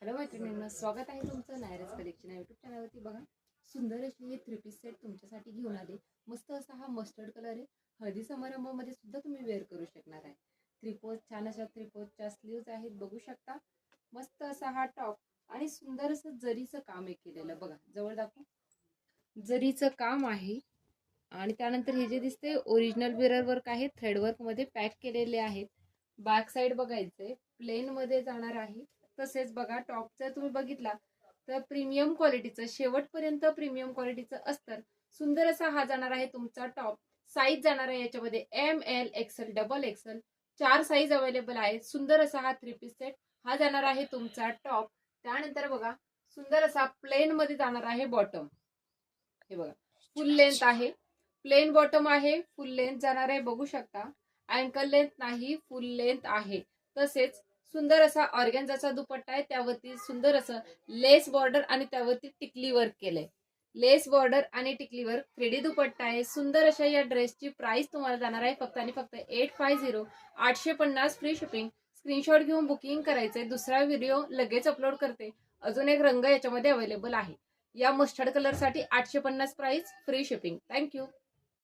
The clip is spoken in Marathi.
हॅलो मैत्रिणींनो, स्वागत आहे तुमचं नायरस कलेक्शन या यूट्यूब चॅनलवरती। बघा, सुंदर अशी हे 3 पीस सेट तुमच्यासाठी घेऊन आले। मस्त असा हा मस्टर्ड कलर आहे। हळदी समारंभामध्ये सुद्धा तुम्ही वेअर करू शकणार आहे। त्रिपोज, छान अशा त्रिपोजच्या स्लीव्ज आहेत, बघू शकता। मस्त असा हा टॉप आणि सुंदर असं जरीचं काम आहे केलेलं। बघा, जवळ दाखव, जरीचं काम आहे। आणि त्यानंतर हे जे दिसते ओरिजिनल मिरर वर्क आहे, थ्रेड वर्क मध्ये पॅक केलेले आहेत। बॅक साइड बघायचंय, प्लेन मध्ये जाणार आहे। तसेच बघा, टॉप जर तुम्ही बघितला तर प्रीमियम क्वालिटीचं, शेवटपर्यंत प्रीमियम क्वालिटीचं अस्तर सुंदर असा हा जाणार आहे तुमचा टॉप। साईज जाणार आहे याच्यामध्ये M L XL double XL 4 size available आहे। सुंदर असा हा 3 पीस सेट हा जाणार आहे तुमचा टॉप। त्यानंतर बघा, सुंदर असा प्लेन मध्ये जाणार आहे बॉटम। हे बघा, फुल लेंथ आहे, प्लेन बॉटम आहे, फुल लेंथ जाणार आहे, बघू शकता। अँकल लेंथ नाही, फुल लेंथ आहे। तसेच सुंदर असा ऑर्गेन्झाचा दुपट्टा आहे, त्यावरती सुंदर असं लेस बॉर्डर आणि त्यावरती टिकली वर्क केलंय। लेस बॉर्डर आणि टिकली वर्क 3D दुपट्टा आहे। सुंदर अशा या ड्रेसची प्राइस तुम्हाला जाणार आहे फक्त आणि फक्त 850, 850 फ्री शिपिंग। स्क्रीनशॉट घेऊन बुकिंग करायचंय। दुसरा व्हिडिओ लगेच अपलोड करते। अजून एक रंग याच्यामध्ये अवेलेबल आहे। या मस्टर्ड कलर साठी 850 प्राइस, फ्री शिपिंग। थँक्यू।